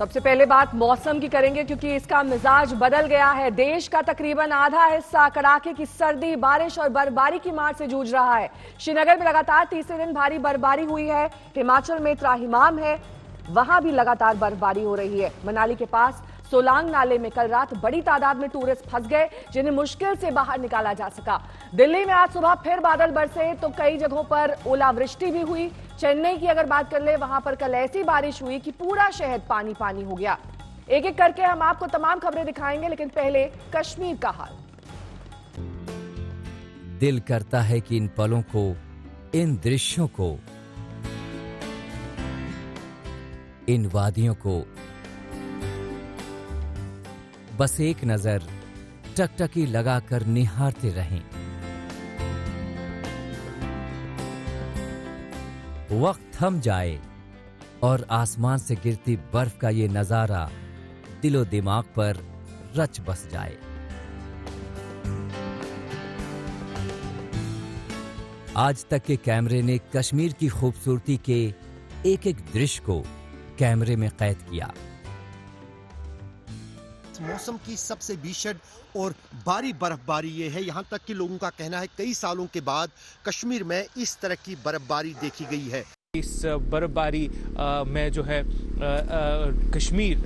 सबसे पहले बात मौसम की करेंगे क्योंकि इसका मिजाज बदल गया है। देश का तकरीबन आधा हिस्सा कड़ाके की सर्दी, बारिश और बर्फबारी की मार से जूझ रहा है। श्रीनगर में लगातार तीसरे दिन भारी बर्फबारी हुई है। हिमाचल में त्राहिमाम है, वहां भी लगातार बर्फबारी हो रही है। मनाली के पास सोलांग नाले में कल रात बड़ी तादाद में टूरिस्ट फंस गए, जिन्हें मुश्किल से बाहर निकाला जा सका। दिल्ली में आज सुबह फिर बादल बरसे तो कई जगहों पर ओलावृष्टि भी हुई। चेन्नई की अगर बात कर ले, वहां पर कल ऐसी बारिश हुई कि पूरा शहर पानी पानी हो गया। एक एक करके हम आपको तमाम खबरें दिखाएंगे, लेकिन पहले कश्मीर का हाल। दिल करता है कि इन पलों को, इन दृश्यों को, इन वादियों को बस एक नजर टकटकी लगाकर निहारते रहें। वक्त थम जाए और आसमान से गिरती बर्फ का ये नजारा दिलो दिमाग पर रच बस जाए। आज तक के कैमरे ने कश्मीर की खूबसूरती के एक एक दृश्य को कैमरे में कैद किया। मौसम की सबसे भीषण और भारी बर्फबारी ये है। यहाँ तक कि लोगों का कहना है कई सालों के बाद कश्मीर में इस तरह की बर्फबारी देखी गई है। इस बर्फबारी में जो है कश्मीर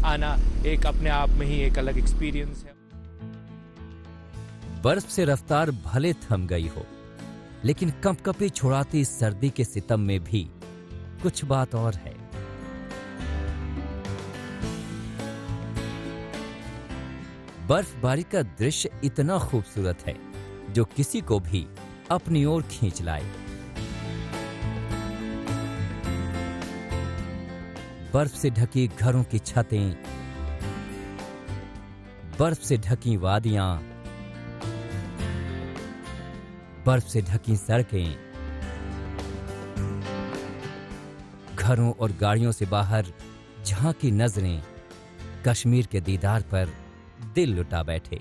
आना एक अपने आप में ही एक अलग एक्सपीरियंस है। बर्फ से रफ्तार भले थम गई हो, लेकिन कंपकपी छुड़ाती सर्दी के सितम में भी कुछ बात और है। बर्फबारी का दृश्य इतना खूबसूरत है जो किसी को भी अपनी ओर खींच लाए। बर्फ से ढकी घरों की छतें, बर्फ से ढकी वादियां, बर्फ से ढकी सड़कें, घरों और गाड़ियों से बाहर झांकी नजरें कश्मीर के दीदार पर दिल लुटा बैठे।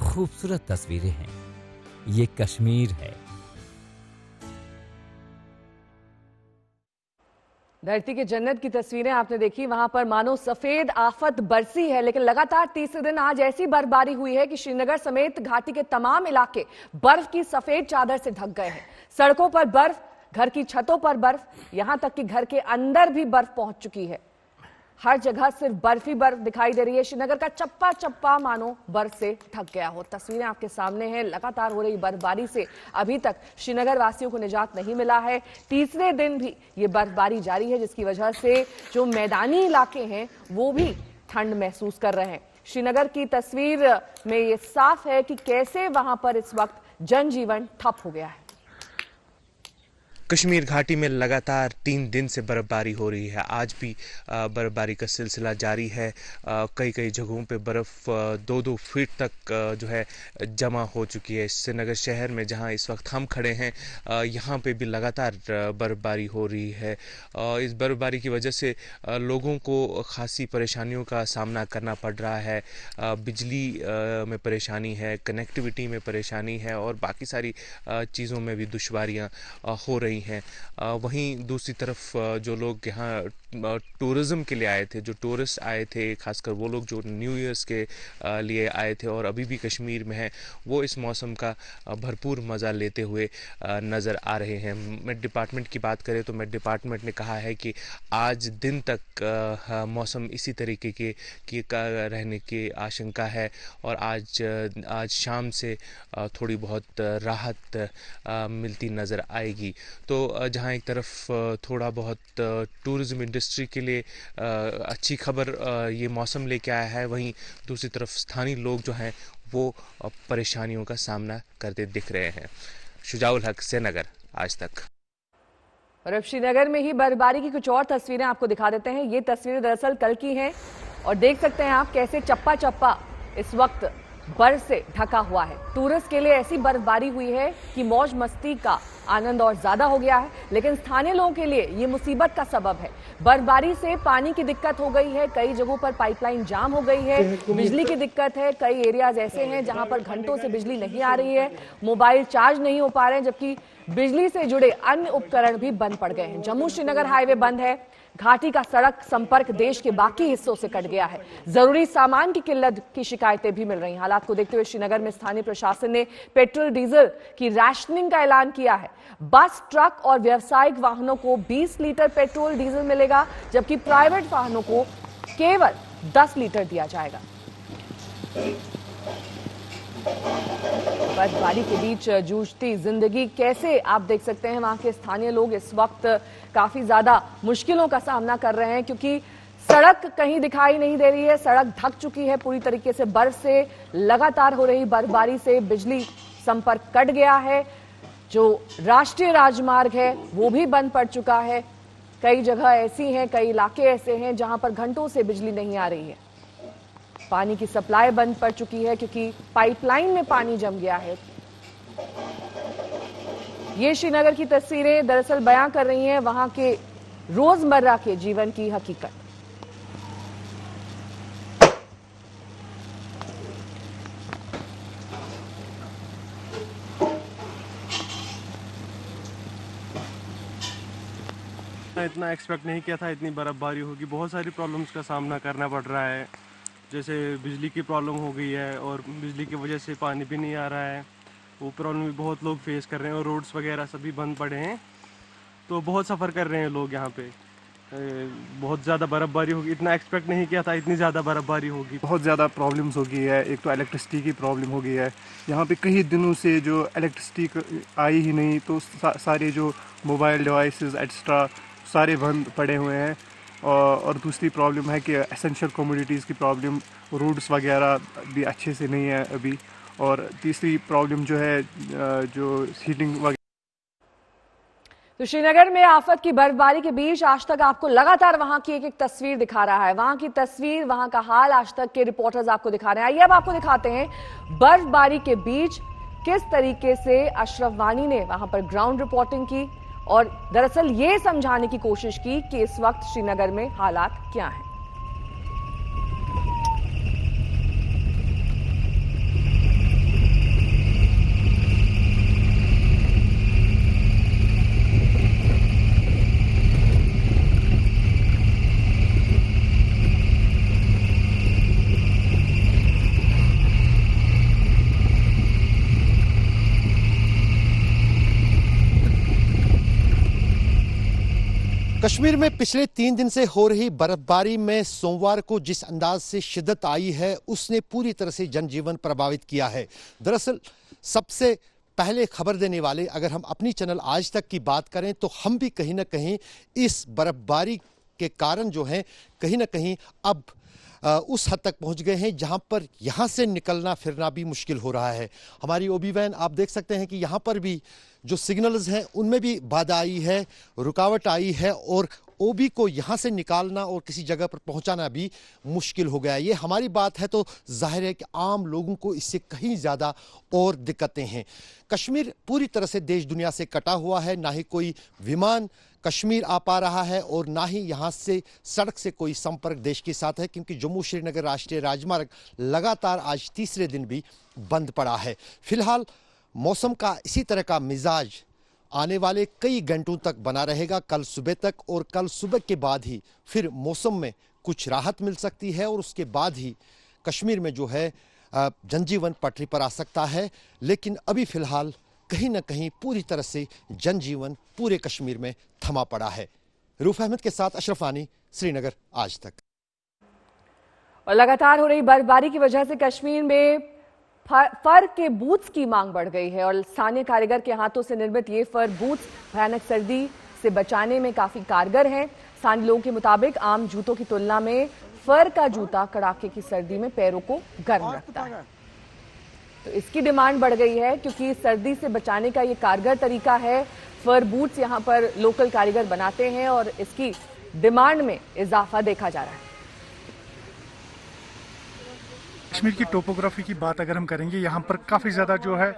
खूबसूरत तस्वीरें हैं, ये कश्मीर है। धरती के जन्नत की तस्वीरें आपने देखी। वहां पर मानो सफेद आफत बरसी है, लेकिन लगातार तीसरे दिन आज ऐसी बर्फबारी हुई है कि श्रीनगर समेत घाटी के तमाम इलाके बर्फ की सफेद चादर से ढक गए हैं। सड़कों पर बर्फ, घर की छतों पर बर्फ, यहां तक कि घर के अंदर भी बर्फ पहुंच चुकी है। हर जगह सिर्फ बर्फ ही बर्फ दिखाई दे रही है। श्रीनगर का चप्पा चप्पा मानो बर्फ से ढक गया हो। तस्वीरें आपके सामने हैं। लगातार हो रही बर्फबारी से अभी तक श्रीनगर वासियों को निजात नहीं मिला है। तीसरे दिन भी ये बर्फबारी जारी है, जिसकी वजह से जो मैदानी इलाके हैं वो भी ठंड महसूस कर रहे हैं। श्रीनगर की तस्वीर में ये साफ है कि कैसे वहां पर इस वक्त जनजीवन ठप हो गया है। कश्मीर घाटी में लगातार 3 दिन से बर्फबारी हो रही है। आज भी बर्फबारी का सिलसिला जारी है। कई कई जगहों पे बर्फ़ 2-2 फीट तक जो है जमा हो चुकी है। श्रीनगर शहर में जहां इस वक्त हम खड़े हैं, यहां पे भी लगातार बर्फबारी हो रही है। इस बर्फबारी की वजह से लोगों को खासी परेशानियों का सामना करना पड़ रहा है। बिजली में परेशानी है, कनेक्टिविटी में परेशानी है और बाकी सारी चीज़ों में भी दुश्वारियाँ हो रही हैं। वहीं दूसरी तरफ जो लोग यहाँ टूरिज्म के लिए आए थे, जो टूरिस्ट आए थे, खासकर वो लोग जो न्यू ईयर्स के लिए आए थे और अभी भी कश्मीर में हैं, वो इस मौसम का भरपूर मज़ा लेते हुए नज़र आ रहे हैं। मेट डिपार्टमेंट की बात करें तो मेट डिपार्टमेंट ने कहा है कि आज दिन तक मौसम इसी तरीके की रहने की आशंका है और आज शाम से थोड़ी बहुत राहत मिलती नज़र आएगी। तो जहां एक तरफ थोड़ा बहुत टूरिज्म इंडस्ट्री के लिए अच्छी खबर ये मौसम लेके आया है, वहीं दूसरी तरफ स्थानीय लोग जो हैं वो परेशानियों का सामना करते दिख रहे हैं। शुजाउल हक, श्रीनगर, आज तक। और अब श्रीनगर में ही बर्फबारी की कुछ और तस्वीरें आपको दिखा देते हैं। ये तस्वीरें दरअसल कल की हैं और देख सकते हैं आप कैसे चप्पा चप्पा इस वक्त बर्फ से ढका हुआ है। टूरिस्ट के लिए ऐसी बर्फबारी हुई है कि मौज मस्ती का आनंद और ज्यादा हो गया है, लेकिन स्थानीय लोगों के लिए ये मुसीबत का सबब है। बर्फबारी से पानी की दिक्कत हो गई है, कई जगहों पर पाइपलाइन जाम हो गई है, बिजली की दिक्कत है, कई एरियाज ऐसे हैं जहां पर घंटों से बिजली नहीं आ रही है, मोबाइल चार्ज नहीं हो पा रहे हैं, जबकि बिजली से जुड़े अन्य उपकरण भी बंद पड़ गए हैं। जम्मू श्रीनगर हाईवे बंद है, घाटी का सड़क संपर्क देश के बाकी हिस्सों से कट गया है, जरूरी सामान की किल्लत की शिकायतें भी मिल रही हैं। हालात को देखते हुए श्रीनगर में स्थानीय प्रशासन ने पेट्रोल डीजल की राशनिंग का ऐलान किया है। बस, ट्रक और व्यावसायिक वाहनों को 20 लीटर पेट्रोल डीजल मिलेगा, जबकि प्राइवेट वाहनों को केवल 10 लीटर दिया जाएगा। बर्फबारी के बीच जूझती जिंदगी कैसे, आप देख सकते हैं वहां के स्थानीय लोग इस वक्त काफी ज्यादा मुश्किलों का सामना कर रहे हैं, क्योंकि सड़क कहीं दिखाई नहीं दे रही है, सड़क ढक चुकी है पूरी तरीके से बर्फ से। लगातार हो रही बर्फबारी से बिजली संपर्क कट गया है, जो राष्ट्रीय राजमार्ग है वो भी बंद पड़ चुका है। कई जगह ऐसी हैं, कई इलाके ऐसे हैं जहां पर घंटों से बिजली नहीं आ रही है। पानी की सप्लाई बंद पड़ चुकी है क्योंकि पाइपलाइन में पानी जम गया है। ये श्रीनगर की तस्वीरें दरअसल बयां कर रही हैं वहां के रोजमर्रा के जीवन की हकीकत। इतना एक्सपेक्ट नहीं किया था, इतनी बर्फबारी होगी। बहुत सारी प्रॉब्लम्स का सामना करना पड़ रहा है, जैसे बिजली की प्रॉब्लम हो गई है और बिजली की वजह से पानी भी नहीं आ रहा है। वो प्रॉब्लम भी बहुत लोग फेस कर रहे हैं और रोड्स वगैरह सभी बंद पड़े हैं, तो बहुत सफ़र कर रहे हैं लोग यहाँ पे। बहुत ज़्यादा बर्फबारी होगी, इतना एक्सपेक्ट नहीं किया था इतनी ज़्यादा बर्फबारी होगी। बहुत ज़्यादा प्रॉब्लम्स हो गई है। एक तो इलेक्ट्रिसिटी की प्रॉब्लम हो गई है, यहाँ पे कई दिनों से जो इलेक्ट्रिसिटी आई ही नहीं, तो सारे जो मोबाइल डिवाइसेस एक्स्ट्रा सारे बंद पड़े हुए हैं। और दूसरी प्रॉब्लम है कि एसेंशियल कमोडिटीज़ की प्रॉब्लम, रोड्स वगैरह भी अच्छे से नहीं है अभी। और तीसरी प्रॉब्लम जो है जो हीटिंग वगैरह। तो श्रीनगर में आफत की बर्फबारी के बीच आज तक आपको लगातार वहां की एक तस्वीर दिखा रहा है, वहां की तस्वीर, वहां का हाल आज तक के रिपोर्टर्स आपको दिखा रहे हैं। आइए अब आपको दिखाते हैं बर्फबारी के बीच किस तरीके से अशरफ वानी ने वहां पर ग्राउंड रिपोर्टिंग की और दरअसल ये समझाने की कोशिश की कि इस वक्त श्रीनगर में हालात क्या हैं। कश्मीर में पिछले 3 दिन से हो रही बर्फबारी में सोमवार को जिस अंदाज से शिद्दत आई है उसने पूरी तरह से जनजीवन प्रभावित किया है। दरअसल सबसे पहले खबर देने वाले अगर हम अपनी चैनल आज तक की बात करें तो हम भी कहीं ना कहीं इस बर्फबारी के कारण जो है कहीं ना कहीं अब उस हद तक पहुंच गए हैं जहां पर यहां से निकलना फिरना भी मुश्किल हो रहा है। हमारी ओबी वैन आप देख सकते हैं कि यहां पर भी जो सिग्नल्स हैं उनमें भी बाधा आई है, रुकावट आई है और ओबी को यहां से निकालना और किसी जगह पर पहुंचाना भी मुश्किल हो गया। ये हमारी बात है तो जाहिर है कि आम लोगों को इससे कहीं ज़्यादा और दिक्कतें हैं। कश्मीर पूरी तरह से देश दुनिया से कटा हुआ है, ना ही कोई विमान कश्मीर आ पा रहा है और ना ही यहाँ से सड़क से कोई संपर्क देश के साथ है, क्योंकि जम्मू श्रीनगर राष्ट्रीय राजमार्ग लगातार आज तीसरे दिन भी बंद पड़ा है। फिलहाल मौसम का इसी तरह का मिजाज आने वाले कई घंटों तक बना रहेगा, कल सुबह तक, और कल सुबह के बाद ही फिर मौसम में कुछ राहत मिल सकती है और उसके बाद ही कश्मीर में जो है जनजीवन पटरी पर आ सकता है। लेकिन अभी फिलहाल कहीं ना कहीं पूरी तरह से जनजीवन पूरे कश्मीर में थमा पड़ा है। रूफ अहमद के साथ अशरफ वानी, श्रीनगर आज तक। और लगातार हो रही बर्फबारी की वजह से कश्मीर में फर के बूट्स की मांग बढ़ गई है और स्थानीय कारीगर के हाथों से निर्मित ये फर बूट्स भयानक सर्दी से बचाने में काफी कारगर हैं। स्थानीय लोगों के मुताबिक आम जूतों की तुलना में फर का जूता कड़ाके की सर्दी में पैरों को गर्म रखता है, तो इसकी डिमांड बढ़ गई है क्योंकि सर्दी से बचाने का ये कारगर तरीका है। फर बूट्स यहाँ पर लोकल कारीगर बनाते हैं और इसकी डिमांड में इजाफा देखा जा रहा है। कश्मीर की टोपोग्राफी की बात अगर हम करेंगे, यहाँ पर काफ़ी ज़्यादा जो है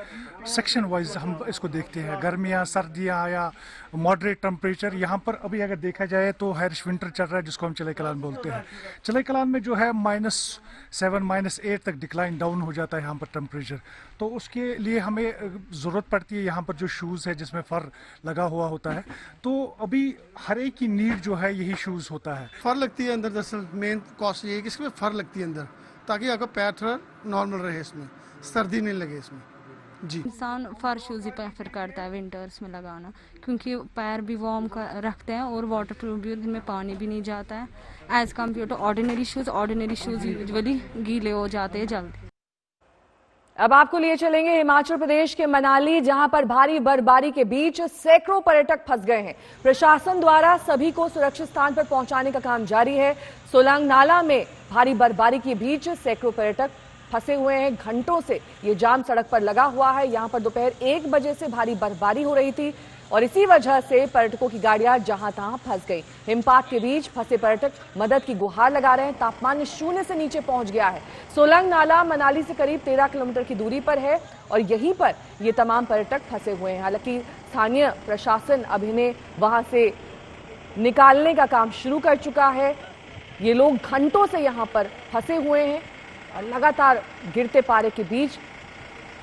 सेक्शन वाइज हम इसको देखते हैं, गर्मियाँ, सर्दियाँ या मॉडरेट टेम्परेचर। यहाँ पर अभी अगर देखा जाए तो हैरिश विंटर चल रहा है, जिसको हम चिलाई कलान बोलते हैं। चिलाई कलान में जो है -7 -8 तक डिक्लाइन डाउन हो जाता है यहाँ पर टेम्परेचर। तो उसके लिए हमें ज़रूरत पड़ती है यहाँ पर जो शूज़ है जिसमें फर लगा हुआ होता है। तो अभी हर एक की नीड जो है यही शूज़ होता है। फर लगती है अंदर, दरअसल मेन कॉस्ट ये है कि इसमें फर लगती है अंदर, ताकि आपका पैर थोड़ा नॉर्मल रहे, इसमें सर्दी नहीं लगे इसमें जी। इंसान फर शूज़ ही प्रेफर करता है विंटर्स में लगाना, क्योंकि पैर भी वार्म रखते हैं और वाटर प्रूफ भी, उनमें पानी भी नहीं जाता है as compare to ordinary shoes. Ordinary shoes usually गीले हो जाते हैं जल्दी। अब आपको लिए चलेंगे हिमाचल प्रदेश के मनाली, जहां पर भारी बर्फबारी के बीच सैकड़ों पर्यटक फंस गए हैं। प्रशासन द्वारा सभी को सुरक्षित स्थान पर पहुंचाने का काम जारी है। सोलंग नाला में भारी बर्फबारी के बीच सैकड़ों पर्यटक फंसे हुए हैं। घंटों से ये जाम सड़क पर लगा हुआ है। यहां पर दोपहर 1 बजे से भारी बर्फबारी हो रही थी और इसी वजह से पर्यटकों की गाड़ियां जहां तहां फंस गई। हिमपात के बीच फंसे पर्यटक मदद की गुहार लगा रहे हैं। तापमान 0 से नीचे पहुंच गया है। सोलंग नाला मनाली से करीब 13 किलोमीटर की दूरी पर है और यहीं पर ये तमाम पर्यटक फंसे हुए हैं। हालांकि स्थानीय प्रशासन अब इन्हें वहां से निकालने का काम शुरू कर चुका है। ये लोग घंटों से यहाँ पर फंसे हुए हैं और लगातार गिरते पारे के बीच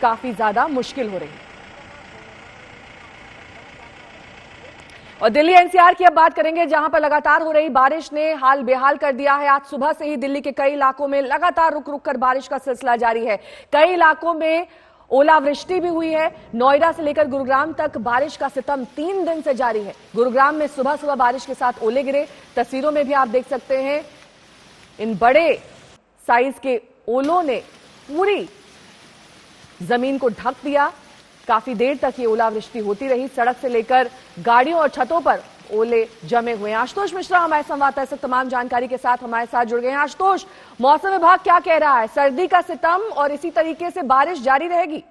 काफी ज्यादा मुश्किल हो रही है। और दिल्ली एनसीआर की अब बात करेंगे, जहां पर लगातार हो रही बारिश ने हाल बेहाल कर दिया है। आज सुबह से ही दिल्ली के कई इलाकों में लगातार रुक रुक कर बारिश का सिलसिला जारी है। कई इलाकों में ओलावृष्टि भी हुई है। नोएडा से लेकर गुरुग्राम तक बारिश का सितम 3 दिन से जारी है। गुरुग्राम में सुबह सुबह बारिश के साथ ओले गिरे। तस्वीरों में भी आप देख सकते हैं, इन बड़े साइज के ओलों ने पूरी जमीन को ढक दिया। काफी देर तक ये ओलावृष्टि होती रही। सड़क से लेकर गाड़ियों और छतों पर ओले जमे हुए हैं। आशुतोष मिश्रा हमारे संवाददाता इस तमाम जानकारी के साथ हमारे साथ जुड़ गए हैं। आशुतोष, मौसम विभाग क्या कह रहा है? सर्दी का सितम और इसी तरीके से बारिश जारी रहेगी?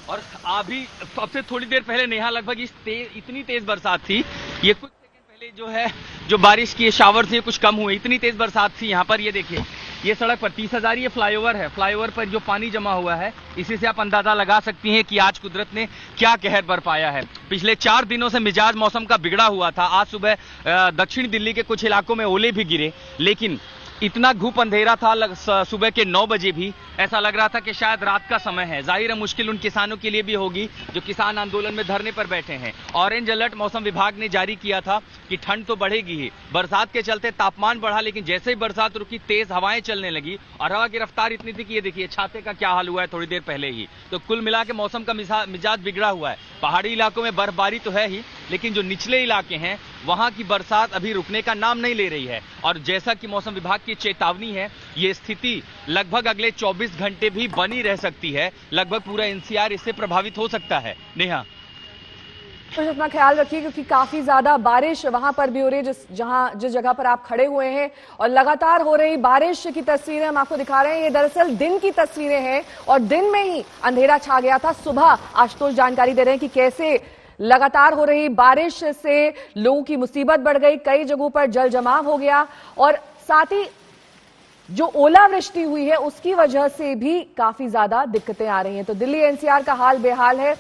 और अभी सबसे थोड़ी देर पहले नेहा लगभग इतनी तेज बरसात थी, ये कुछ सेकंड पहले जो है जो बारिश की शावर थे कुछ कम हुए। इतनी तेज बरसात थी यहाँ पर। ये देखिए, ये सड़क पर 30,000 ये फ्लाईओवर है। फ्लाईओवर पर जो पानी जमा हुआ है, इसी से आप अंदाजा लगा सकती हैं कि आज कुदरत ने क्या कहर बरपाया है। पिछले 4 दिनों से मिजाज मौसम का बिगड़ा हुआ था। आज सुबह दक्षिण दिल्ली के कुछ इलाकों में ओले भी गिरे, लेकिन इतना घूप अंधेरा था सुबह के 9 बजे भी ऐसा लग रहा था कि शायद रात का समय है। जाहिर है मुश्किल उन किसानों के लिए भी होगी जो किसान आंदोलन में धरने पर बैठे हैं। ऑरेंज अलर्ट मौसम विभाग ने जारी किया था कि ठंड तो बढ़ेगी ही। बरसात के चलते तापमान बढ़ा, लेकिन जैसे ही बरसात रुकी तेज हवाएं चलने लगी और हवा की रफ्तार इतनी थी कि ये देखिए छाते का क्या हाल हुआ है थोड़ी देर पहले ही। तो कुल मिला के मौसम का मिजाज बिगड़ा हुआ है। पहाड़ी इलाकों में बर्फबारी तो है ही, लेकिन जो निचले इलाके हैं वहां की बरसात अभी रुकने का नाम नहीं ले रही है। और जैसा कि मौसम विभाग की चेतावनी है, ये स्थिति लगभग अगले 24 घंटे भी बनी रह सकती है। लगभग पूरा एनसीआर इससे प्रभावित हो सकता है। नेहा, तो अपना ख्याल रखिए, क्योंकि काफी ज्यादा बारिश वहां पर भी हो रही है जिस जगह पर आप खड़े हुए हैं। और लगातार हो रही बारिश की तस्वीरें हम आपको दिखा रहे हैं। ये दरअसल दिन की तस्वीरें हैं और दिन में ही अंधेरा छा गया था। सुबह आशुतोष जानकारी दे रहे हैं कि कैसे लगातार हो रही बारिश से लोगों की मुसीबत बढ़ गई। कई जगहों पर जल जमाव हो गया और साथ ही जो ओलावृष्टि हुई है उसकी वजह से भी काफी ज्यादा दिक्कतें आ रही हैं। तो दिल्ली एनसीआर का हाल बेहाल है।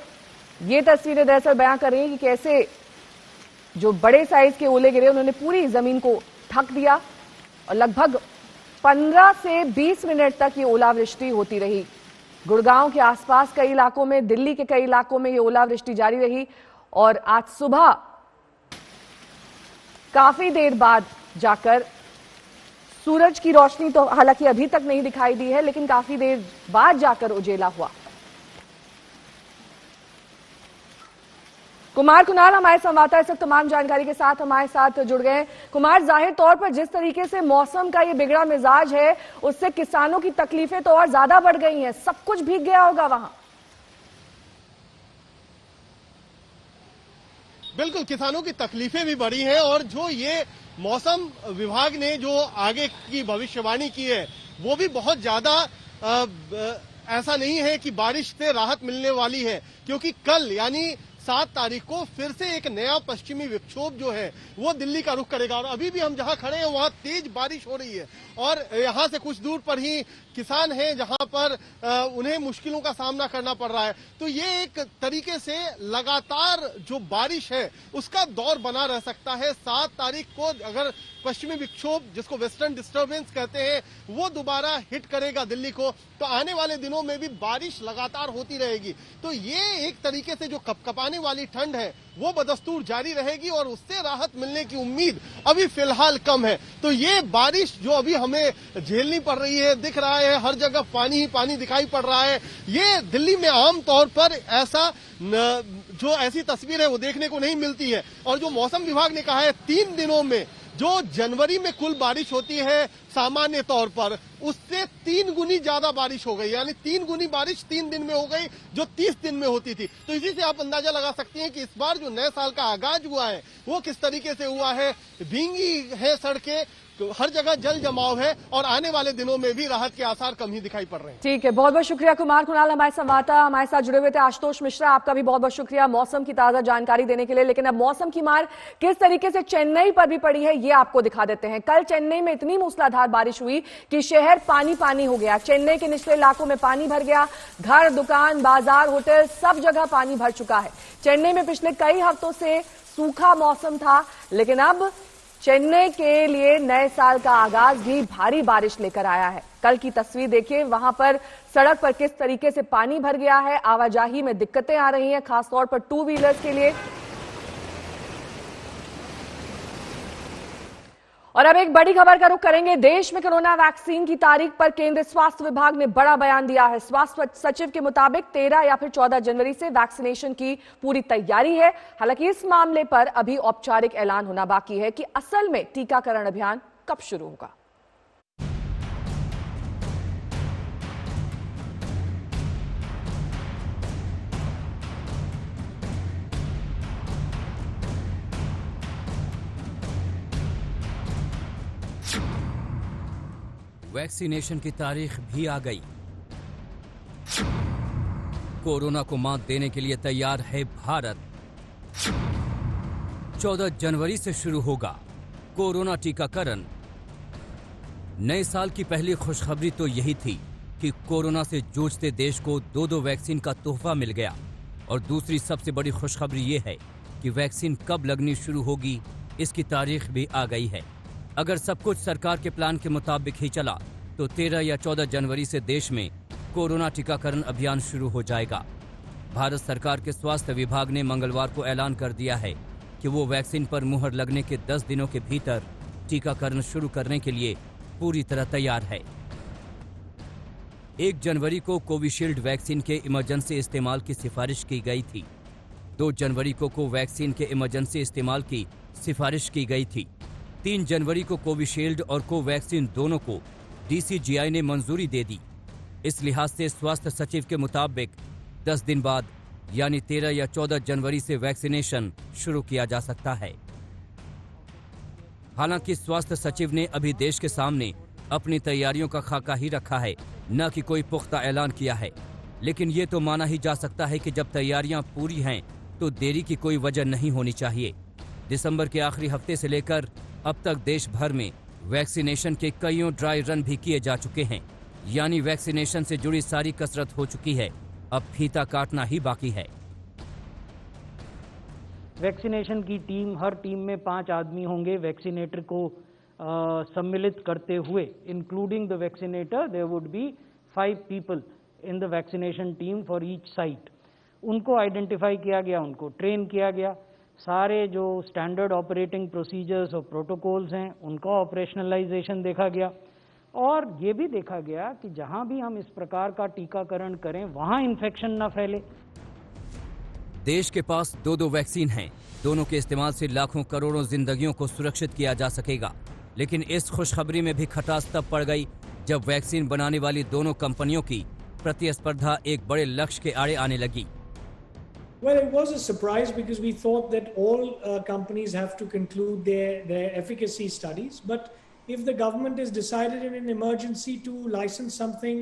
ये तस्वीरें दरअसल बयां कर रही हैं कि कैसे जो बड़े साइज के ओले गिरे उन्होंने पूरी जमीन को ढक दिया और लगभग 15 से 20 मिनट तक ये ओलावृष्टि होती रही। गुड़गांव के आसपास कई इलाकों में, दिल्ली के कई इलाकों में ये ओलावृष्टि जारी रही और आज सुबह काफी देर बाद जाकर सूरज की रोशनी तो हालांकि अभी तक नहीं दिखाई दी है, लेकिन काफी देर बाद जाकर उजेला हुआ। कुमार कुणाल हमारे संवाददाता इस तमाम जानकारी के साथ हमारे साथ जुड़ गए हैं। कुमार, जाहिर तौर पर जिस तरीके से मौसम का ये बिगड़ा मिजाज है उससे किसानों की तकलीफें तो और ज्यादा बढ़ गई हैं। सब कुछ भीग गया होगा वहां। बिल्कुल, किसानों की तकलीफें भी बढ़ी हैं और जो ये मौसम विभाग ने जो आगे की भविष्यवाणी की है वो भी बहुत ज्यादा ऐसा नहीं है कि बारिश से राहत मिलने वाली है, क्योंकि कल यानी 7 तारीख को फिर से एक नया पश्चिमी विक्षोभ जो है वो दिल्ली का रुख करेगा। और अभी भी हम जहां खड़े हैं वहां तेज बारिश हो रही है और यहां से कुछ दूर पर ही किसान हैं जहां पर उन्हें मुश्किलों का सामना करना पड़ रहा है। तो ये एक तरीके से लगातार जो बारिश है उसका दौर बना रह सकता है। 7 तारीख को अगर पश्चिमी विक्षोभ जिसको वेस्टर्न डिस्टर्बेंस कहते हैं वो दोबारा हिट करेगा दिल्ली को, तो आने वाले दिनों में भी बारिश लगातार होती रहेगी। तो ये एक तरीके से जो कपकपाने वाली ठंड है वो बदस्तूर जारी रहेगी और उससे राहत मिलने की उम्मीद अभी फिलहाल कम है। तो ये बारिश जो अभी हमें झेलनी पड़ रही है, दिख रहा है हर जगह पानी ही पानी दिखाई पड़ रहा है, ये दिल्ली में आम तौर पर जो ऐसी तस्वीर है वो देखने को नहीं मिलती है। और जो मौसम विभाग ने कहा है 3 दिनों में जो जनवरी में कुल बारिश होती है सामान्य तौर पर उससे 3 गुनी ज्यादा बारिश हो गई, यानी 3 गुनी बारिश 3 दिन में हो गई जो 30 दिन में होती थी। तो इसी से आप अंदाजा लगा सकती हैं कि इस बार जो नए साल का आगाज हुआ है वो किस तरीके से हुआ है। भींगी है सड़कें, हर जगह जल जमाव है और आने वाले दिनों में भी राहत के आसार कम ही दिखाई पड़ रहे हैं। ठीक है, बहुत बहुत शुक्रिया कुमार कुणाल, हमारे संवाददाता हमारे साथ जुड़े हुए थे। आशुतोष मिश्रा, आपका भी बहुत बहुत शुक्रिया मौसम की ताजा जानकारी देने के लिए। लेकिन अब मौसम की मार किस तरीके से चेन्नई पर भी पड़ी है ये आपको दिखा देते हैं। कल चेन्नई में इतनी मूसलाधार बारिश हुई कि शहर पानी पानी हो गया। चेन्नई के निचले इलाकों में पानी भर गया, घर, दुकान, बाजार, होटल सब जगह पानी भर चुका है। चेन्नई में पिछले कई हफ्तों से सूखा मौसम था, लेकिन अब चेन्नई के लिए नए साल का आगाज भी भारी बारिश लेकर आया है। कल की तस्वीर देखिए, वहां पर सड़क पर किस तरीके से पानी भर गया है, आवाजाही में दिक्कतें आ रही हैं, खासतौर पर 2 व्हीलर्स के लिए। और अब एक बड़ी खबर का रुख करेंगे। देश में कोरोना वैक्सीन की तारीख पर केंद्रीय स्वास्थ्य विभाग ने बड़ा बयान दिया है। स्वास्थ्य सचिव के मुताबिक 13 या फिर 14 जनवरी से वैक्सीनेशन की पूरी तैयारी है। हालांकि इस मामले पर अभी औपचारिक ऐलान होना बाकी है कि असल में टीकाकरण अभियान कब शुरू होगा। वैक्सीनेशन की तारीख भी आ गई। कोरोना को मात देने के लिए तैयार है भारत। 14 जनवरी से शुरू होगा कोरोना टीकाकरण। नए साल की पहली खुशखबरी तो यही थी कि कोरोना से जूझते देश को 2 वैक्सीन का तोहफा मिल गया। और दूसरी सबसे बड़ी खुशखबरी ये है कि वैक्सीन कब लगनी शुरू होगी इसकी तारीख भी आ गई है। अगर सब कुछ सरकार के प्लान के मुताबिक ही चला तो 13 या 14 जनवरी से देश में कोरोना टीकाकरण अभियान शुरू हो जाएगा। भारत सरकार के स्वास्थ्य विभाग ने मंगलवार को ऐलान कर दिया है कि वो वैक्सीन पर मुहर लगने के 10 दिनों के भीतर टीकाकरण शुरू करने के लिए पूरी तरह तैयार है। 1 जनवरी को कोविशील्ड वैक्सीन के इमरजेंसी इस्तेमाल की सिफारिश की गई थी। 2 जनवरी को कोवैक्सीन के इमरजेंसी इस्तेमाल की सिफारिश की गई थी। 3 जनवरी को कोविशील्ड और कोवैक्सीन दोनों को DCGI ने मंजूरी दे दी। इस लिहाज से स्वास्थ्य सचिव के मुताबिक 10 दिन बाद यानी 13 या 14 जनवरी से वैक्सीनेशन शुरू किया जा सकता है। हालांकि स्वास्थ्य सचिव ने अभी देश के सामने अपनी तैयारियों का खाका ही रखा है, न कि कोई पुख्ता ऐलान किया है। लेकिन ये तो माना ही जा सकता है कि जब तैयारियां पूरी हैं तो देरी की कोई वजह नहीं होनी चाहिए। दिसंबर के आखिरी हफ्ते से लेकर अब तक देश भर में वैक्सीनेशन के कईयों ड्राई रन भी किए जा चुके हैं, यानी वैक्सीनेशन से जुड़ी सारी कसरत हो चुकी है। अब फीता काटना ही बाकी है। वैक्सीनेशन की टीम, हर टीम में 5 आदमी होंगे वैक्सीनेटर को सम्मिलित करते हुए। Including the vaccinator there would be 5 people in the vaccination team for each site. उनको आइडेंटिफाई किया गया, उनको ट्रेन किया गया। सारे जो स्टैंडर्ड ऑपरेटिंग प्रोसीजर्स और प्रोटोकॉल्स हैं उनका ऑपरेशनलाइजेशन देखा गया। और ये भी देखा गया कि जहां भी हम इस प्रकार का टीकाकरण करें वहां इन्फेक्शन ना फैले। देश के पास 2 वैक्सीन हैं। दोनों के इस्तेमाल से लाखों करोड़ों जिंदगियों को सुरक्षित किया जा सकेगा। लेकिन इस खुशखबरी में भी खटास तब पड़ गई जब वैक्सीन बनाने वाली दोनों कंपनियों की प्रतिस्पर्धा एक बड़े लक्ष्य के आड़े आने लगी। Well, it was a surprise because we thought that all companies have to conclude their efficacy studies. But if the government has decided in an emergency to license something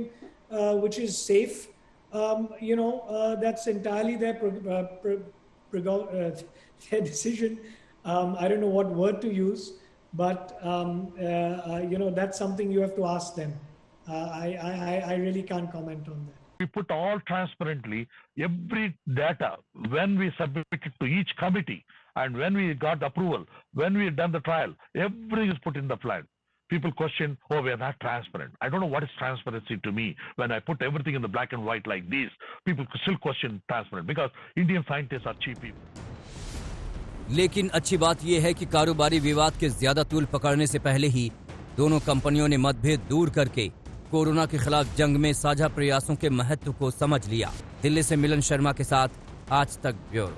which is safe, that's entirely their their decision. I don't know what word to use, but that's something you have to ask them. I really can't comment on that. We put all transparently every data when we submit it to each committee and when we got approval, when we done the trial, everything is put in the plan. People question, oh, we are not transparent. I don't know what is transparency to me. When I put everything in the black and white like this, people still question transparent because Indian scientists are cheap people. लेकिन अच्छी बात यह है कि कारोबारी विवाद के ज्यादा तूल पकड़ने से पहले ही दोनों कंपनियों ने मतभेद दूर करके कोरोना के खिलाफ जंग में साझा प्रयासों के महत्व को समझ लिया। दिल्ली से मिलन शर्मा के साथ आज तक ब्यूरो।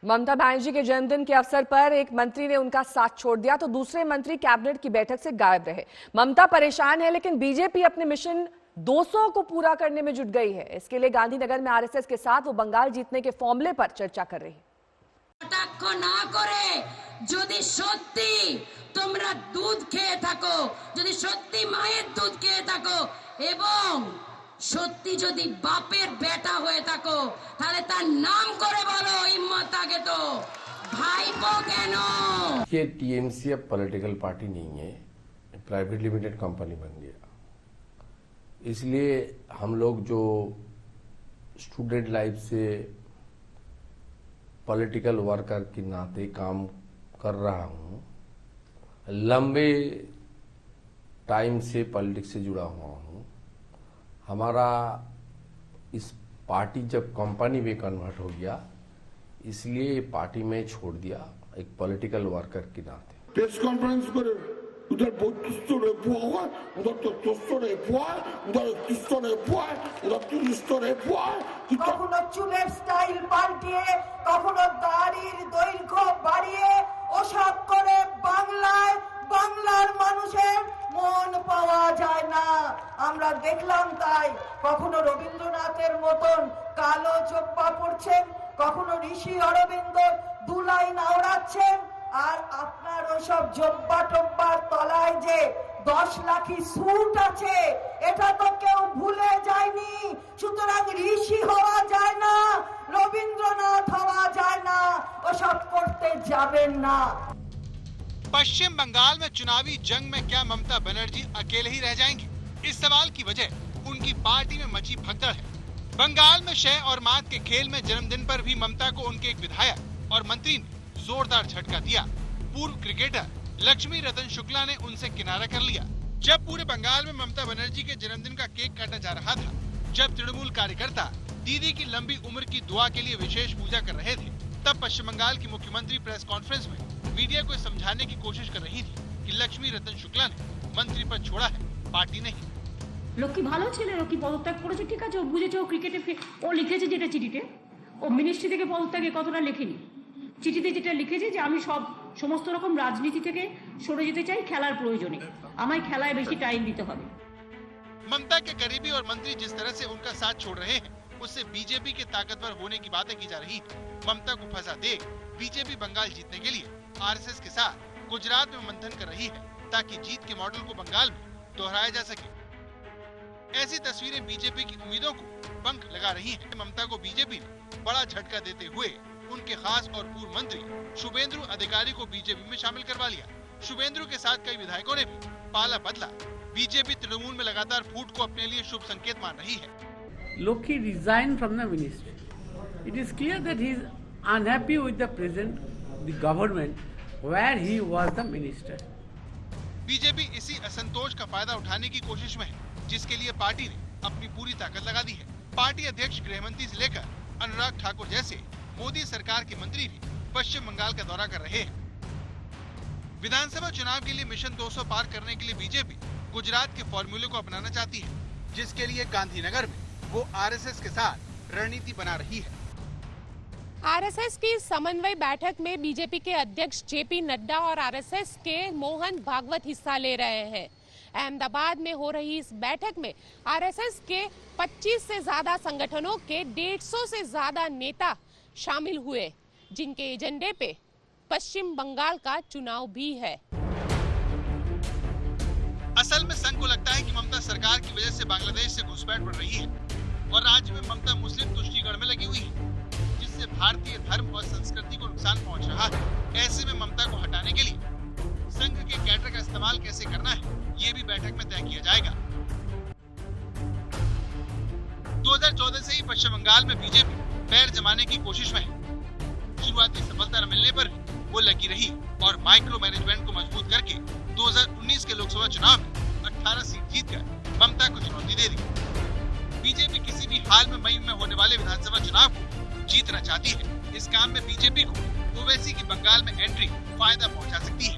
ममता बनर्जी के जन्मदिन के अवसर पर एक मंत्री ने उनका साथ छोड़ दिया तो दूसरे मंत्री कैबिनेट की बैठक से गायब रहे। ममता परेशान है, लेकिन बीजेपी अपने मिशन 200 को पूरा करने में जुट गई है। इसके लिए गांधीनगर में आरएसएस के साथ वो बंगाल जीतने के फॉर्मूले पर चर्चा कर रही है। কটাক্ষ না করে যদি সত্যি তোমরা দুধ খেয়ে থাকো, যদি সত্যি মায়ের দুধ খেয়ে থাকো এবং সত্যি যদি বাপের বেটা হয়ে থাকো তাহলে তার নাম করে বলো হিম্মত আগে তো ভাইপো কেন। ये टीएमसी अब पॉलिटिकल पार्टी नहीं है, प्राइवेट लिमिटेड कंपनी बन गया। इसलिए हम लोग जो स्टूडेंट लाइफ से पॉलिटिकल वर्कर के नाते काम कर रहा हूं, लंबे टाइम से पॉलिटिक्स से जुड़ा हुआ हूं। हमारा इस पार्टी जब कंपनी में कन्वर्ट हो गया, इसलिए पार्टी में छोड़ दिया एक पॉलिटिकल वर्कर के नाते। प्रेस कॉन्फ्रेंस पर उधर बत्तीसों रेपो हुआ, उधर तो 200 रेपो हुआ, उधर 300 रेपो हुआ, उधर 300 रेपो हुआ। কখনো চুলের স্টাইল পাল্টিয়ে, কখনো দাড়ির দৈর্ঘ্য বাড়িয়ে ওসব করে বাংলার মানুষের মন পাওয়া যায় না। আমরা দেখলাম তাই কখনো রবীন্দ্রনাথের মতন কালো জোব্বা পরছেন, কখনো ঋষি অরবিন্দ দুলাই নাওড়াচ্ছেন, আর আপনার ওসব জব্বা টব্বার তলায় যে 10 লাখি স্যুট আছে এটা তো কেউ ভুলে যায়নি। সুতরাং ঋষি হওয়া যায় না, রবীন্দ্রনাথ হওয়া যায় না, ওসব করতে যাবেন না। पश्चिम बंगाल में चुनावी जंग में क्या ममता बनर्जी अकेले ही रह जाएंगी? इस सवाल की वजह उनकी पार्टी में मची भगदड़ है। बंगाल में शय और मात के खेल में जन्मदिन पर भी ममता को उनके एक विधायक और मंत्री ने जोरदार झटका दिया। पूर्व क्रिकेटर लक्ष्मी रतन शुक्ला ने उनसे किनारा कर लिया। जब पूरे बंगाल में ममता बनर्जी के जन्मदिन का केक काटा जा रहा था, जब तृणमूल कार्यकर्ता दीदी की लंबी उम्र की दुआ के लिए विशेष पूजा कर रहे थे, तब पश्चिम बंगाल की मुख्यमंत्री प्रेस कॉन्फ्रेंस में मीडिया को समझाने की कोशिश कर रही थी कि लक्ष्मी रतन शुक्ला ने मंत्री पद छोड़ा है, पार्टी नहीं। লক্ষ্মী ভালো ছেলে, লক্ষ্মী পদত্যাগ করেছে, ঠিক আছে, ও বুঝেছে, ও ক্রিকেটে ও লিখেছে যেটা চিঠিতে, ও মিনিস্ট্রি থেকে পদত্যাগের কথাটা লেখেনি। চিঠিতে যেটা লিখেছে যে আমি সমস্ত রকম রাজনীতি থেকে সরে যেতে চাই খেলার প্রয়োজনে, আমায় খেলায় বেশি টাইম দিতে হবে। ममता के करीबी और मंत्री जिस तरह से उनका साथ छोड़ रहे हैं, उससे बीजेपी के ताकतवर होने की बातें की जा रही थी। ममता को फंसा देख बीजेपी बंगाल जीतने के लिए आरएसएस के साथ गुजरात में मंथन कर रही है ताकि जीत के मॉडल को बंगाल में दोहराया जा सके। ऐसी तस्वीरें बीजेपी की उम्मीदों को पंख लगा रही हैं। ममता को बीजेपी ने बड़ा झटका देते हुए उनके खास और पूर्व मंत्री शुभेंदु अधिकारी को बीजेपी में शामिल करवा लिया। शुभेंदु के साथ कई विधायकों ने भी पाला बदला। बीजेपी तृणमूल में लगातार फूट को अपने लिए शुभ संकेत मान रही है। Lokhi resigned from the ministry. It is clear that he is unhappy with the present the government where he was the minister. BJP इसी असंतोष का फायदा उठाने की कोशिश में है, जिसके लिए पार्टी ने अपनी पूरी ताकत लगा दी है। पार्टी अध्यक्ष गृहमंत्री से लेकर अनुराग ठाकुर जैसे मोदी सरकार के मंत्री भी पश्चिम बंगाल का दौरा कर रहे हैं। विधानसभा चुनाव के लिए मिशन 200 पार करने के लिए बीजेपी गुजरात के फॉर्मूले को अपनाना चाहती है, जिसके लिए गांधीनगर में वो आरएसएस के साथ रणनीति बना रही है। आरएसएस की समन्वय बैठक में बीजेपी के अध्यक्ष जेपी नड्डा और आरएसएस के मोहन भागवत हिस्सा ले रहे हैं। अहमदाबाद में हो रही इस बैठक में आरएसएस के 25 से ज्यादा संगठनों के 150 से ज्यादा नेता शामिल हुए, जिनके एजेंडे पे पश्चिम बंगाल का चुनाव भी है। असल में संघ को लगता है कि ममता सरकार की वजह से बांग्लादेश से घुसपैठ बढ़ रही है और राज्य में ममता मुस्लिम तुष्टीकरण में लगी हुई है, जिससे जिससे भारतीय धर्म और संस्कृति को नुकसान पहुंच रहा है। ऐसे में ममता को हटाने के लिए संघ के कैडर का इस्तेमाल कैसे करना है, ये भी बैठक में तय किया जाएगा। 2014 से ही पश्चिम बंगाल में बीजेपी पैर जमाने की कोशिश में है। शुरुआती सफलता न मिलने पर वो लगी रही और माइक्रो मैनेजमेंट को मजबूत करके 2019 के लोकसभा चुनाव में 18 सीट जीतकर ममता को चुनौती दे दी। बीजेपी किसी भी हाल में मई में होने वाले विधानसभा चुनाव को जीतना चाहती है। इस काम में बीजेपी को ओवैसी की बंगाल में एंट्री फायदा पहुंचा सकती है,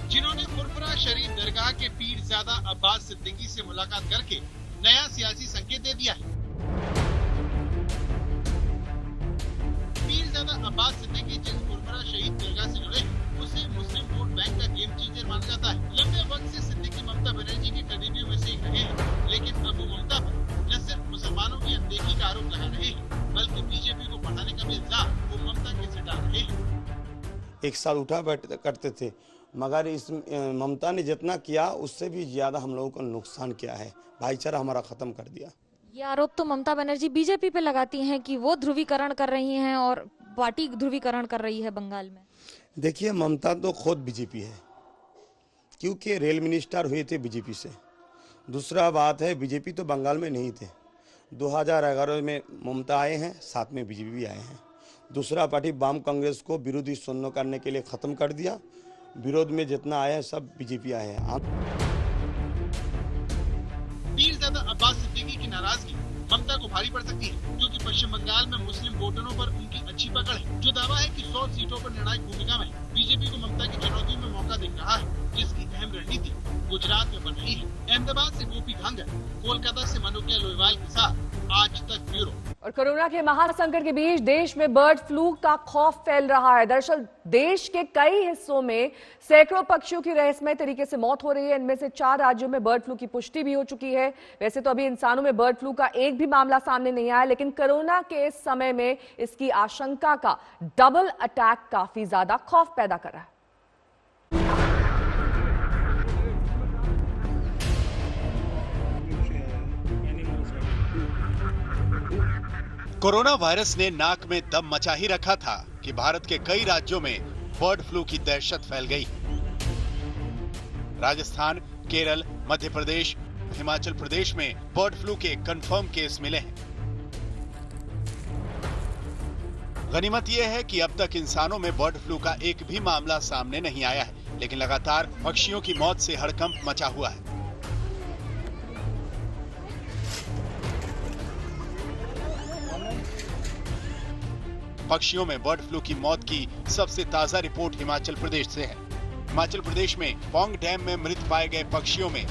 जिन्होंने फुरफुरा शरीफ दरगाह के पीरजादा अब्बास सिद्दीकी से मुलाकात करके नया सियासी संकेत दे दिया है। पीरजादा अब्बास सिद्दीकी जिस फुरफुरा शहीद दरगाह से जुड़े हैं, उसे मुस्लिम वोट बैंक का गेम चेंजर माना जाता है। लंबे वक्त से सिद्दीकी ममता बनर्जी के करीबियों में से एक रहे हैं, लेकिन अब वो ममता पर न सिर्फ मुसलमानों की अनदेखी का आरोप लगा रहे हैं, बल्कि बीजेपी को बढ़ाने का भी इल्जाम वो ममता के सिर डाल रहे हैं। एक साल उठा बैठ करते थे, मगर इस ममता ने जितना किया उससे भी ज्यादा हम लोगों को नुकसान किया है। भाईचारा हमारा खत्म कर दिया। ये आरोप तो ममता बनर्जी बीजेपी पे लगाती हैं कि वो ध्रुवीकरण कर रही हैं और पार्टी ध्रुवीकरण कर रही है बंगाल में। देखिए, ममता तो खुद बीजेपी है, क्योंकि रेल मिनिस्टर हुए थे बीजेपी से। दूसरा बात है, बीजेपी तो बंगाल में नहीं थे। 2011 में ममता आए हैं, साथ में बीजेपी भी आए हैं। दूसरा पार्टी वाम कांग्रेस को विरोधी शून्य करने के लिए खत्म कर दिया। विरोध में जितना आए हैं सब बीजेपी आए हैं। पीरजादा अब्बास सिद्दीकी की नाराजगी ममता को भारी पड़ सकती है, क्योंकि पश्चिम बंगाल में मुस्लिम वोटरों पर उनकी अच्छी पकड़ है। जो दावा है कि 100 सीटों पर निर्णायक भूमिका में बीजेपी को ममता की चुनौती में मौका दिख रहा है, जिसकी अहम रणनीति गुजरात में बन रही है। अहमदाबाद से गोपी घांगर, कोलकाता से मनोकिया लोईवाल के साथ आज तक ब्यूरो। और कोरोना के महासंकट के बीच देश में बर्ड फ्लू का खौफ फैल रहा है। दरअसल देश के कई हिस्सों में सैकड़ों पक्षियों की रहस्यमय तरीके से मौत हो रही है। इनमें से 4 राज्यों में बर्ड फ्लू की पुष्टि भी हो चुकी है। वैसे तो अभी इंसानों में बर्ड फ्लू का एक भी मामला सामने नहीं आया, लेकिन कोरोना के इस समय में इसकी आशंका का डबल अटैक काफी ज्यादा खौफ पैदा कर रहा है। कोरोना वायरस ने नाक में दम मचा ही रखा था कि भारत के कई राज्यों में बर्ड फ्लू की दहशत फैल गई। राजस्थान, केरल, मध्य प्रदेश, हिमाचल प्रदेश में बर्ड फ्लू के कंफर्म केस मिले हैं। गनीमत यह है कि अब तक इंसानों में बर्ड फ्लू का एक भी मामला सामने नहीं आया है, लेकिन लगातार पक्षियों की मौत से हड़कंप मचा हुआ है। पक्षियों में बर्ड फ्लू की मौत की सबसे ताजा रिपोर्ट हिमाचल प्रदेश से है। हिमाचल प्रदेश में पौंग डैम में मृत पाए गए पक्षियों में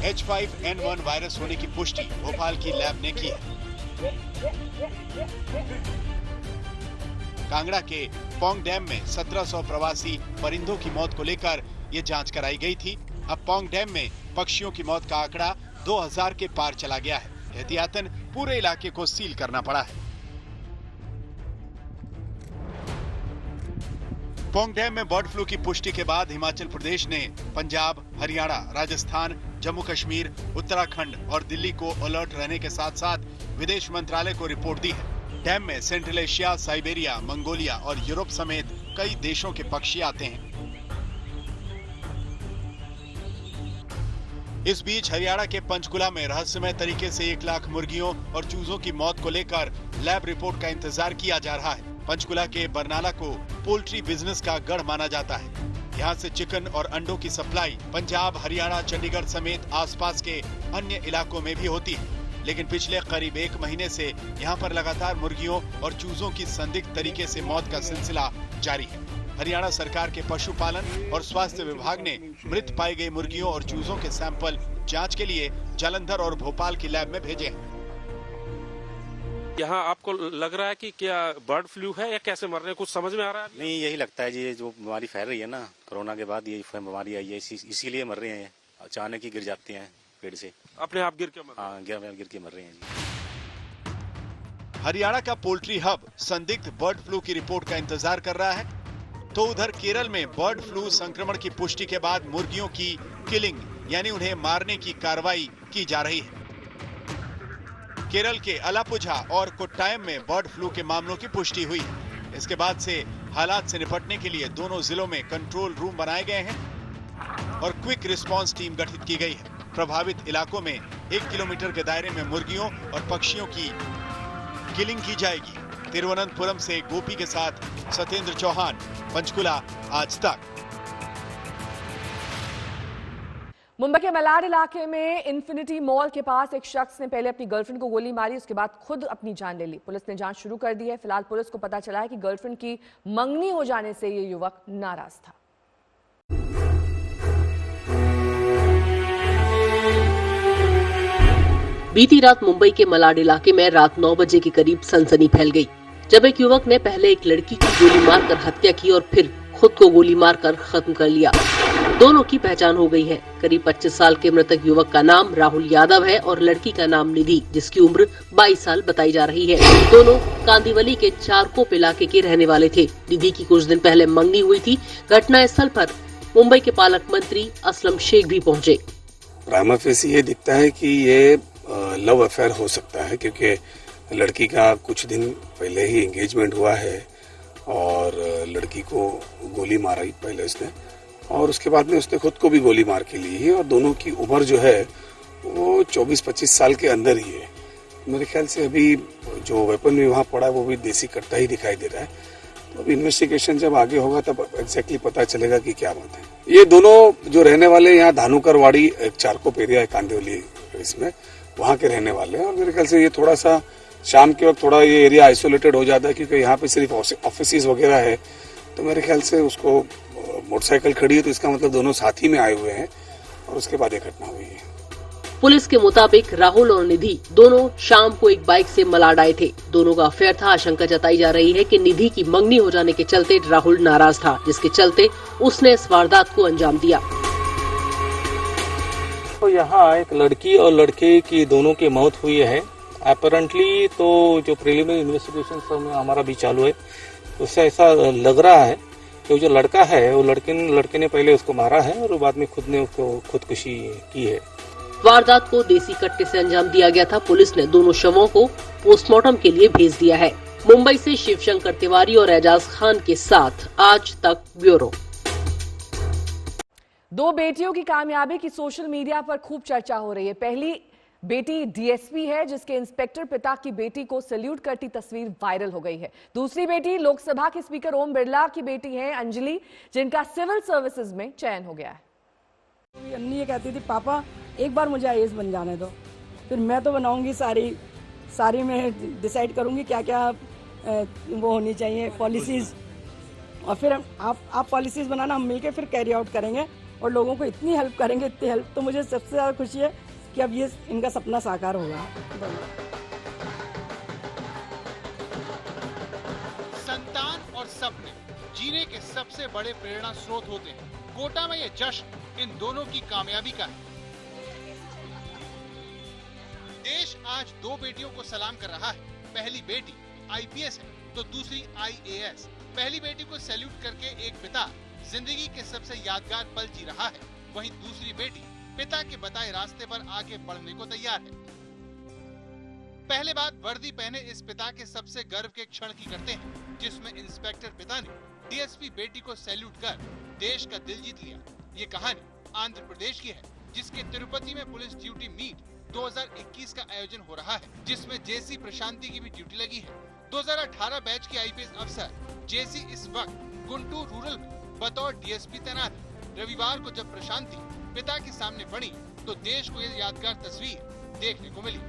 H5N1 वायरस होने की पुष्टि भोपाल की लैब ने की है। कांगड़ा के पौंग डैम में 1700 प्रवासी परिंदों की मौत को लेकर ये जांच कराई गई थी। अब पौंग डैम में पक्षियों की मौत का आंकड़ा 2000 के पार चला गया है। एहतियातन पूरे इलाके को सील करना पड़ा है। पौंग डैम में बर्ड फ्लू की पुष्टि के बाद हिमाचल प्रदेश ने पंजाब, हरियाणा, राजस्थान, जम्मू कश्मीर, उत्तराखंड और दिल्ली को अलर्ट रहने के साथ साथ विदेश मंत्रालय को रिपोर्ट दी है। डैम में सेंट्रल एशिया, साइबेरिया, मंगोलिया और यूरोप समेत कई देशों के पक्षी आते हैं। इस बीच हरियाणा के पंचकुला में रहस्यमय तरीके से 1 लाख मुर्गियों और चूजों की मौत को लेकर लैब रिपोर्ट का इंतजार किया जा रहा है। पंचकुला के बरनाला को पोल्ट्री बिजनेस का गढ़ माना जाता है। यहाँ से चिकन और अंडों की सप्लाई पंजाब, हरियाणा, चंडीगढ़ समेत आसपास के अन्य इलाकों में भी होती है। लेकिन पिछले करीब 1 महीने से यहाँ पर लगातार मुर्गियों और चूजों की संदिग्ध तरीके से मौत का सिलसिला जारी है। हरियाणा सरकार के पशुपालन और स्वास्थ्य विभाग ने मृत पाई गई मुर्गियों और चूजों के सैंपल जांच के लिए जालंधर और भोपाल की लैब में भेजे हैं। यहाँ आपको लग रहा है कि क्या बर्ड फ्लू है या कैसे मर रहे हैं, कुछ समझ में आ रहा है? नहीं, यही लगता है जी, ये जो बीमारी फैल रही है ना, कोरोना के बाद ये बीमारी आई है, इसीलिए मर रहे हैं। अचानक ही गिर जाते हैं पेड़ से, अपने आप गिर के मर? हाँ, गिर के मर रहे हैं जी। हरियाणा का पोल्ट्री हब संदिग्ध बर्ड फ्लू की रिपोर्ट का इंतजार कर रहा है, तो उधर केरल में बर्ड फ्लू संक्रमण की पुष्टि के बाद मुर्गियों की किलिंग यानी उन्हें मारने की कार्रवाई की जा रही है। केरल के अलापुझा और कोट्टायम में बर्ड फ्लू के मामलों की पुष्टि हुई। इसके बाद से हालात से निपटने के लिए दोनों जिलों में कंट्रोल रूम बनाए गए हैं और क्विक रिस्पांस टीम गठित की गई है। प्रभावित इलाकों में 1 किलोमीटर के दायरे में मुर्गियों और पक्षियों की किलिंग की जाएगी। तिरुवनंतपुरम से गोपी के साथ सत्येंद्र चौहान, पंचकुला, आज तक। मुंबई के मलाड इलाके में इन्फिनिटी मॉल के पास एक शख्स ने पहले अपनी गर्लफ्रेंड को गोली मारी, उसके बाद खुद अपनी जान ले ली। पुलिस ने जांच शुरू कर दी है। फिलहाल पुलिस को पता चला है कि गर्लफ्रेंड की मंगनी हो जाने से ये युवक नाराज था। बीती रात मुंबई के मलाड इलाके में रात 9 बजे के करीब सनसनी फैल गई, जब एक युवक ने पहले एक लड़की की गोली मारकर हत्या की और फिर खुद को गोली मारकर खत्म कर लिया। दोनों की पहचान हो गई है। करीब 25 साल के मृतक युवक का नाम राहुल यादव है और लड़की का नाम निधि, जिसकी उम्र 22 साल बताई जा रही है। दोनों कांदिवली के चारकोप इलाके के रहने वाले थे। निधि की कुछ दिन पहले मंगनी हुई थी। घटना स्थल पर मुंबई के पालक मंत्री असलम शेख भी पहुँचे। प्राइमा फेसी ये दिखता है कि ये लव अफेयर हो सकता है, क्योंकि लड़की का कुछ दिन पहले ही एंगेजमेंट हुआ है और लड़की को गोली मारी पहले उसने, और उसके बाद में उसने खुद को भी गोली मार के ली है। और दोनों की उम्र जो है वो 24-25 साल के अंदर ही है। मेरे ख्याल से अभी जो वेपन भी वहाँ पड़ा है वो भी देसी कट्टा ही दिखाई दे रहा है। तो अभी इन्वेस्टिगेशन जब आगे होगा तब एग्जैक्टली पता चलेगा कि क्या बात है। ये दोनों जो रहने वाले यहाँ धानुकरवाड़ी एक चारकोप एरिया है कांदिवली, इसमें वहाँ के रहने वाले हैं। और मेरे ख्याल से ये थोड़ा सा शाम के वक्त थोड़ा ये एरिया आइसोलेटेड हो जाता है, क्योंकि यहाँ पे सिर्फ ऑफिस वगैरह है। तो मेरे ख्याल से उसको मोटरसाइकिल खड़ी है तो इसका मतलब दोनों साथ ही में आए हुए हैं और उसके बाद ये घटना हुई है। पुलिस के मुताबिक राहुल और निधि दोनों शाम को एक बाइक से मलाड आए थे। दोनों का अफेयर था। आशंका जताई जा रही है कि निधि की मंगनी हो जाने के चलते राहुल नाराज था, जिसके चलते उसने इस वारदात को अंजाम दिया। तो यहाँ एक लड़की और लड़के की दोनों की मौत हुई है। अपरेंटली तो जो प्रिलिमिनरी इन्वेस्टिगेशन हमारा भी चालू है, उससे ऐसा लग रहा है कि जो लड़का है वो लड़के ने पहले उसको मारा है और बाद में खुद ने उसको खुदकुशी की है। वारदात को देसी कट्टे से अंजाम दिया गया था। पुलिस ने दोनों शवों को पोस्टमार्टम के लिए भेज दिया है। मुंबई से शिवशंकर तिवारी और एजाज खान के साथ आज तक ब्यूरो। दो बेटियों की कामयाबी की सोशल मीडिया पर खूब चर्चा हो रही है। पहली बेटी डीएसपी है, जिसके इंस्पेक्टर पिता की बेटी को सैल्यूट करती तस्वीर वायरल हो गई है। दूसरी बेटी लोकसभा के स्पीकर ओम बिरला की बेटी है अंजलि, जिनका सिविल सर्विसेज में चयन हो गया है। अन्नी ये कहती थी, पापा एक बार मुझे आईएएस बन जाने दो, फिर मैं तो बनाऊंगी सारी मैं डिसाइड करूंगी क्या क्या वो होनी चाहिए पॉलिसीज, और फिर आप पॉलिसीज बनाना, हम मिलके फिर कैरी आउट करेंगे और लोगों को इतनी हेल्प करेंगे, इतनी हेल्प। तो मुझे सबसे ज्यादा खुशी है कि अब ये इनका सपना साकार होगा। संतान और सपने जीने के सबसे बड़े प्रेरणा स्रोत होते हैं। कोटा में ये जश्न इन दोनों की कामयाबी का है। देश आज दो बेटियों को सलाम कर रहा है। पहली बेटी आईपीएस है तो दूसरी आईएएस। पहली बेटी को सैल्यूट करके एक पिता जिंदगी के सबसे यादगार पल जी रहा है, वहीं दूसरी बेटी पिता के बताए रास्ते पर आगे बढ़ने को तैयार है। पहले बात वर्दी पहने इस पिता के सबसे गर्व के क्षण की करते हैं, जिसमें इंस्पेक्टर पिता ने डीएसपी बेटी को सैल्यूट कर देश का दिल जीत लिया। ये कहानी आंध्र प्रदेश की है, जिसके तिरुपति में पुलिस ड्यूटी मीट 2021 का आयोजन हो रहा है, जिसमें जेसी प्रशांति की भी ड्यूटी लगी है। 2018 बैच की आईपीएस अफसर जेसी इस वक्त गुंटूर रूरल में बतौर डीएसपी तैनात है। रविवार को जब प्रशांति पिता के सामने पड़ी तो देश को यह यादगार तस्वीर देखने को मिली।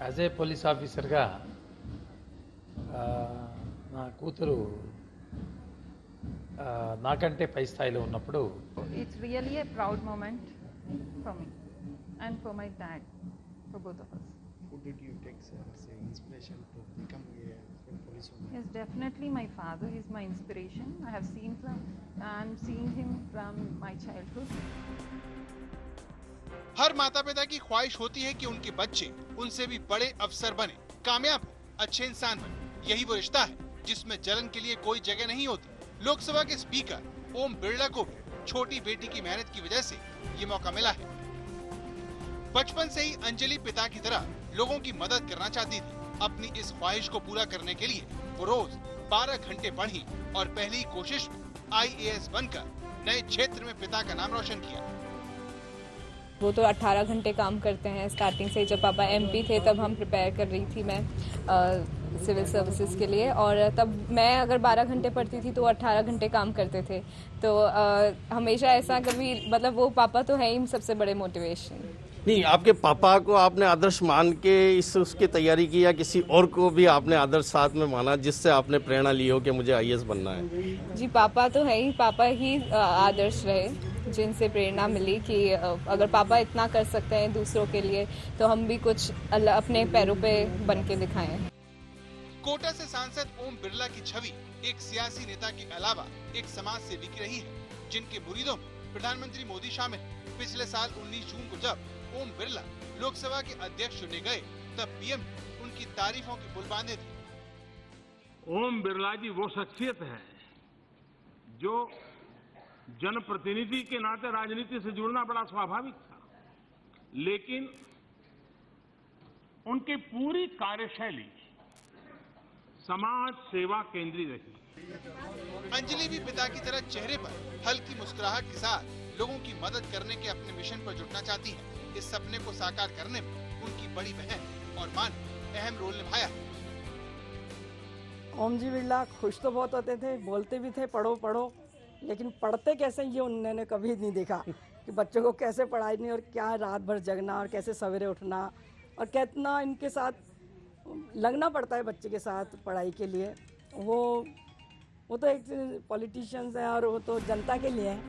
యాజ్ ఏ పోలీస్ ఆఫీసర్గా నా కూతురు నాకంటే పై స్థాయిలో ఉన్నప్పుడు it's really a proud moment for me and for my dad, for both of us. Who did you take as inspiration to become a police woman? Yes, definitely my father is my inspiration. I have seen him from my childhood. हर माता पिता की ख्वाहिश होती है कि उनके बच्चे उनसे भी बड़े अफसर बने, कामयाब हो, अच्छे इंसान बने। यही वो रिश्ता है जिसमें जलन के लिए कोई जगह नहीं होती। लोकसभा के स्पीकर ओम बिरला को भी छोटी बेटी की मेहनत की वजह से ये मौका मिला है। बचपन से ही अंजलि पिता की तरह लोगों की मदद करना चाहती थी। अपनी इस ख्वाहिश को पूरा करने के लिए वो रोज 12 घंटे पढ़ी और पहली कोशिश में IAS बनकर नए क्षेत्र में पिता का नाम रोशन किया। वो तो 18 घंटे काम करते हैं स्टार्टिंग से। जब पापा MP थे तब हम प्रिपेयर कर रही थी मैं सिविल सर्विसेज के लिए, और तब मैं अगर 12 घंटे पढ़ती थी तो 18 घंटे काम करते थे। तो हमेशा ऐसा कभी मतलब वो पापा तो है ही सबसे बड़े मोटिवेशन। नहीं, आपके पापा को आपने आदर्श मान के उसकी तैयारी की या किसी और को भी आपने आदर्श साथ में माना जिससे आपने प्रेरणा ली हो कि मुझे IAS बनना है? जी पापा तो है ही, पापा ही आदर्श रहे जिनसे प्रेरणा मिली कि अगर पापा इतना कर सकते हैं दूसरों के लिए तो हम भी कुछ अपने पैरों पे बन के दिखाएं। कोटा से सांसद ओम बिरला की छवि एक सियासी नेता के अलावा एक समाज सेवी की रही है, जिनके मुरीदों में प्रधानमंत्री मोदी शामिल। पिछले साल 19 जून को जब ओम बिरला लोकसभा के अध्यक्ष चुने गए तब PM ने उनकी तारीफों के पुल बांधे थे। ओम बिरला जी वो शख्सियत है जो जनप्रतिनिधि के नाते राजनीति से जुड़ना बड़ा स्वाभाविक था, लेकिन उनकी पूरी कार्यशैली समाज सेवा केंद्रित रही। अंजलि भी पिता की तरह चेहरे पर हल्की मुस्कुराहट के साथ लोगों की मदद करने के अपने मिशन पर जुटना चाहती है। इस सपने को साकार करने में उनकी बड़ी बहन और मां ने अहम रोल निभाया। ओम जी बिरला खुश तो बहुत होते थे, बोलते भी थे पढ़ो पढ़ो, लेकिन पढ़ते कैसे ये उन्होंने कभी नहीं देखा कि बच्चों को कैसे पढ़ाई नहीं और क्या रात भर जगना और कैसे सवेरे उठना और कितना इनके साथ लगना पड़ता है बच्चे के साथ पढ़ाई के लिए। वो तो एक पॉलिटिशियंस हैं और वो तो जनता के लिए हैं।